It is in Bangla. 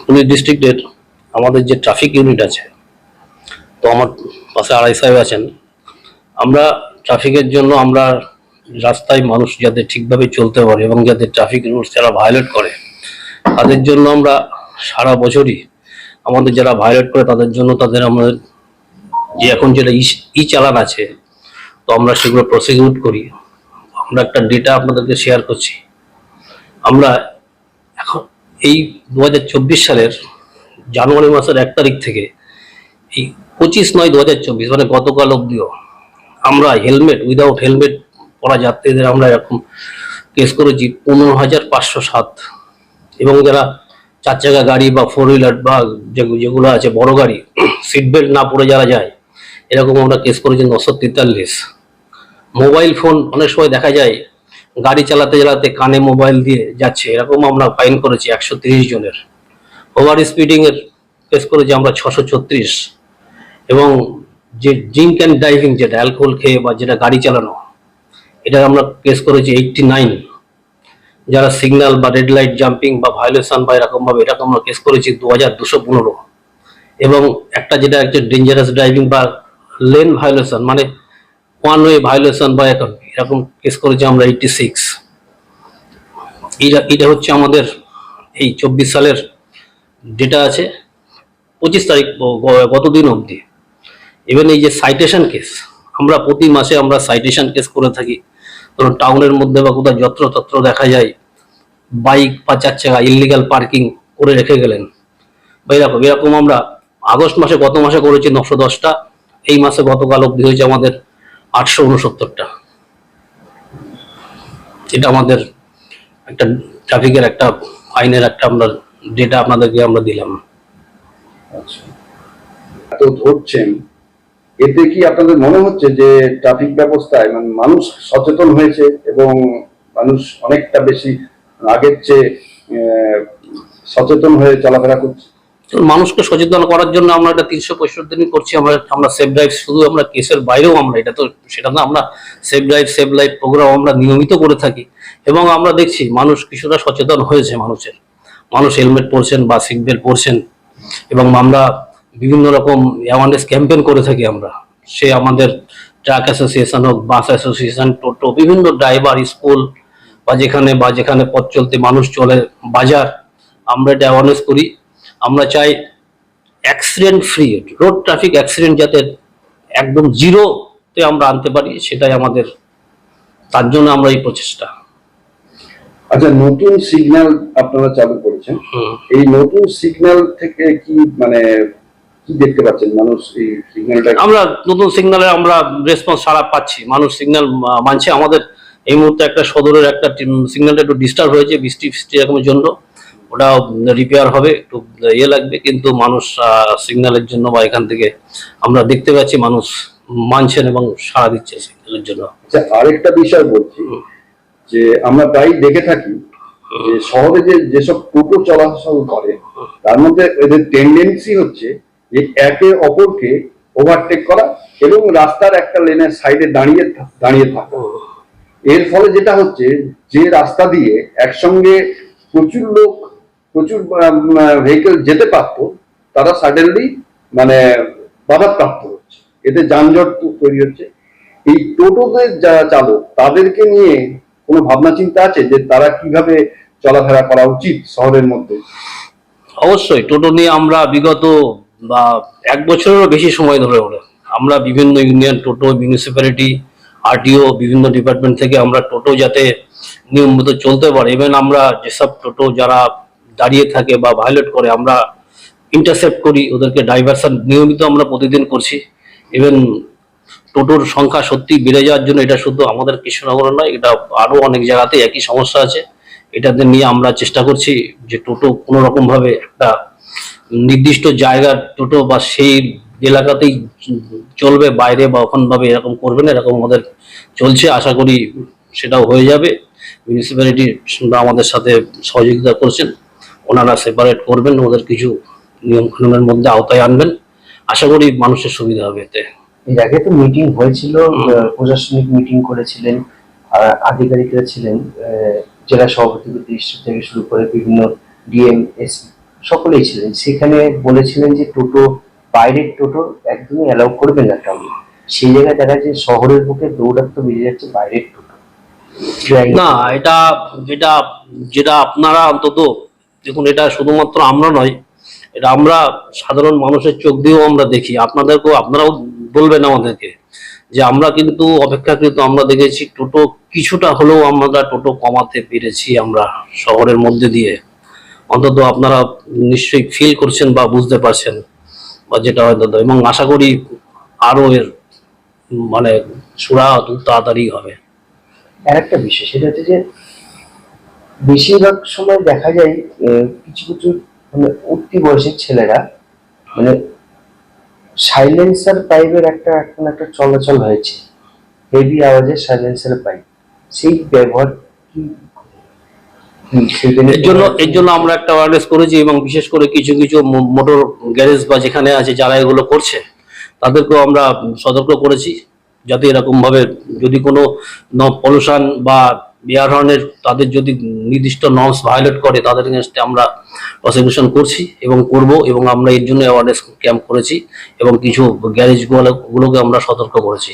পুলিশ ডিস্ট্রিক্টের আমাদের যে ট্রাফিক ইউনিট আছে, তো আমার পাশে আড়াই সাহেব আছেন। আমরা ট্রাফিকের জন্য আমরা রাস্তায় মানুষ যাতে ঠিকভাবে চলতে পারে এবং যাতে ট্রাফিক রুলস যারা ভায়োলেট করে তাদের জন্য আমরা সারা বছরই আমাদের যারা ভায়োলেট করে তাদের জন্য আমাদের যে এখন যেটা ই চালান আছে, তো আমরা সেগুলো প্রসিকিউট করি। আমরা একটা ডেটা আপনাদেরকে শেয়ার করছি। আমরা এখন এই 2024 সালের জানুয়ারি মাসের 1 তারিখ থেকে এই 25/9/2024 মানে গতকাল অব্দিও আমরা উইদাউট হেলমেট পরা যাত্রীদের আমরা এরকম কেস করেছি 15,507। এবং যারা 4 চাকা গাড়ি বা 4 হুইলার বা যেগুলো আছে বড় গাড়ি, সিট বেল্ট না পরে যারা যায়, এরকম আমরা কেস করেছি 943। মোবাইল ফোন অনেক সময় দেখা যায় গাড়ি চালাতে চালাতে কানে মোবাইল দিয়ে যাচ্ছে, এরকম আমরা ফাইন করেছি 130 জনের। ওভার স্পিডিং এর কেস করেছি আমরা 636। এবং যে ড্রিঙ্ক অ্যান্ড ড্রাইভিং, যেটা অ্যালকোহল খেয়ে বা যেটা গাড়ি চালানো, এটা আমরা কেস করেছি 89। যারা সিগন্যাল বা রেড লাইট জাম্পিং বা ভায়োলেশন বা এরকম আমরা কেস করেছি 2215। এবং একটা যেটা একটা ডেঞ্জারাস ড্রাইভিং বা লেন ভায়োলেশন মানে ওয়ান ওয়ে ভায়োলেশন বা এরকম কেস করেছি আমরা 86। এটা হচ্ছে আমাদের এই 24 সালের ডেটা আছে 25 তারিখ গতদিন অবধি। ইভেন এই যে সাইটেশন কেস, আমরা প্রতি মাসে আমরা সাইটেশন কেস করে থাকি। ধরুন টাউনের মধ্যে বা কোথাও যত্রতত্র দেখা যায় বাইক বা 4 চাকা ইললিগাল পার্কিং করে রেখে গেলেন বা এরকম আমরা আগস্ট মাসে গত মাসে করেছি 910টা। এই মাসে গতকাল অবধি হয়েছে আমাদের 869টা। এটা আমাদের একটা ট্রাফিকের একটা আইনের একটা আমরা ডেটা আপনাদেরকে আমরা দিলাম। আচ্ছা, তো ধরছেন, এতে কি আপনাদের মনে হচ্ছে যে ট্রাফিক ব্যবস্থায় মানে মানুষ সচেতন হয়েছে এবং মানুষ অনেকটা বেশি আগের চেয়ে সচেতন হয়ে চলাফেরা করছে? মানুষকে সচেতন করার জন্য আমরা এটা 365 দিনই করছি। আমরা সেফ ড্রাইভ, শুধু আমরা কেসের বাইরেও আমরা এটা তো সেটা না, আমরা safe drive save life programme আমরা নিয়মিত করে থাকি। এবং আমরা দেখছি মানুষ কিছুটা সচেতন হয়েছে। মানুষ হেলমেট পরছেন বা সিট বেল্ট পরছেন। এবং আমরা বিভিন্ন রকম অ্যাওয়ারনেস ক্যাম্পেইন করে থাকি আমরা। সে আমাদের ট্রাক অ্যাসোসিয়েশন হোক, বাস অ্যাসোসিয়েশন, টোটো, বিভিন্ন ড্রাইভার, স্কুল বা যেখানে পথ চলতে মানুষ চলে, বাজার, আমরা এটা অ্যাওয়ারনেস করি। আমরা চাই accident free road traffic, accident যাতে একদম জিরোতে আমরা আনতে পারি, সেটাই আমাদের, তার জন্য আমরা এই প্রচেষ্টা। আচ্ছা, নতুন সিগন্যাল আপনারা চালু করেছেন, এই নতুন সিগন্যাল থেকে কি মানে কি দেখতে পাচ্ছেন মানুষ এই সিগন্যালটা? আমরা নতুন সিগন্যালে আমরা রেসপন্স সারা পাচ্ছি, মানুষ সিগন্যাল মানছে। আমাদের এই মুহূর্তে একটা সদরের একটা সিগন্যালটা একটু ডিস্টার্ব হয়েছে বৃষ্টি এরকমের জন্য, ওটা রিপেয়ার হবে, একটু লাগবে, কিন্তু মানুষ সিগন্যালের জন্য বা এখান থেকে আমরা দেখতে পাচ্ছি মানুষ মানছেন এবং সাড়া দিচ্ছে সিগন্যালের জন্য। আচ্ছা, আরেকটা বিষয় বলছি যে আমরা প্রায় দেখে থাকি যে শহরে যেসব টোটো চলাচল করে তার মধ্যে এদের টেন্ডেন্সি হচ্ছে যে একে অপরকে ওভারটেক করা এবং রাস্তার একটা লেনের সাইডে দাঁড়িয়ে থাকা। এর ফলে যেটা হচ্ছে, যে রাস্তা দিয়ে একসঙ্গে প্রচুর ভেহিকেল যেতে পারত, তারা সাডেনলি মানে বাধাপ্রাপ্ত হচ্ছে, এতে যানজট তৈরি হচ্ছে। এই টোটোদের যারা চালক, তাদেরকে নিয়ে কোনো ভাবনা চিন্তা আছে যে তারা কিভাবে চলাফেরা করা উচিত শহরের মধ্যে? অবশ্যই টোটো নিয়ে আমরা বিগত 1 বছরেরও বেশি সময় ধরে আমরা বিভিন্ন ইউনিয়ন, টোটো, মিউনিসিপ্যালিটি, আরটিও, বিভিন্ন ডিপার্টমেন্ট থেকে আমরা টোটো যাতে নিয়মিত চলতে পারে। ইভেন আমরা যেসব টোটো যারা দাঁড়িয়ে থাকে বা ভায়োলেট করে, আমরা ইন্টারসেপ্ট করি, ওদেরকে ডাইভারশন নিয়মিত আমরা প্রতিদিন করছি। ইভেন টোটোর সংখ্যা সত্যি বেড়ে যাওয়ার জন্য, এটা শুধু আমাদের কৃষ্ণনগর নয়, এটা আরো অনেক জায়গাতে একই সমস্যা আছে। এটাতে নিয়ে আমরা চেষ্টা করছি যে টোটো কোনো রকম ভাবে একটা নির্দিষ্ট জায়গার টোটো বা সেই এলাকাতেই চলবে, বাইরে বা ওখান ভাবে এরকম করবে না, এরকম আমাদের চলছে। আশা করি সেটাও হয়ে যাবে। মিউনিসিপ্যালিটি আমাদের সাথে সহযোগিতা করছেন, ওনারা সেপারেট করবেন, ওদের কিছু নিয়ম কানুনের মধ্যে আওতায় আনবেন। আশা করি মানুষের সুবিধা হবে এতে। এর আগে তো মিটিং হয়েছিল, প্রশাসনিক মিটিং করেছিলেন, আধিকারিকরা ছিলেন, জেলা সভাপতি থেকে শুরু করে বিভিন্ন ডিএম, সকলেই ছিলেন সেখানে, বলেছিলেন যে টোটো, বাইরের টোটো একদমই অ্যালাউ করবেন না টাউনে। সেই জায়গায় দেখা যায় শহরের বুকে দৌড়াত্ম বেরিয়ে যাচ্ছে বাইরের টোটো। না, এটা যেটা যেটা আপনারা অন্তত দেখুন, এটা শুধুমাত্র আমরা নয়, এটা আমরা সাধারণ মানুষের চোখ দিয়েও আমরা দেখি। আপনারাও বলবেন আমাদেরকে যে আমরা কিন্তু অপেক্ষাকৃত আমরা দেখেছি টোটো কিছুটা হলেও আমরা টোটো কমাতে পেরেছি আমরা শহরের মধ্যে দিয়ে। অন্তত আপনারা নিশ্চয়ই ফিল করছেন বা বুঝতে পারছেন, বা যেটা হয়তো, এবং আশা করি আরো এর মানে সুরা তাড়াতাড়ি হবে। আর একটা বিষয় সেটা হচ্ছে যে বেশিরভাগ সময় দেখা যায় কিছু কিছু মানে উঠতি বয়সের ছেলেরা মানে সাইলেন্সার পাইপের এখন একটা চলাচল হয়েছে, হেভি আওয়াজের সাইলেন্সার পাইপ, সেই ব্যবহার কি সেটা নিয়ে এর জন্য আমরা একটা অ্যাওয়ারনেস করেছি, এবং বিশেষ করে কিছু কিছু মোটর গ্যারেজ বা যেখানে আছে যারা এগুলো করছে তাদেরকেও আমরা সতর্ক করেছি, যাতে এরকম ভাবে যদি কোনো পলিউশন বা এয়ার হর্নের তাদের যদি নির্দিষ্ট নর্মস ভায়োলেট করে তাদের এগেনস্টে আমরা প্রসিকিউশন করছি এবং করব, এবং আমরা এর জন্য অ্যাওয়ারনেস ক্যাম্প করেছি এবং কিছু গ্যারেজগুলোকে আমরা সতর্ক করেছি।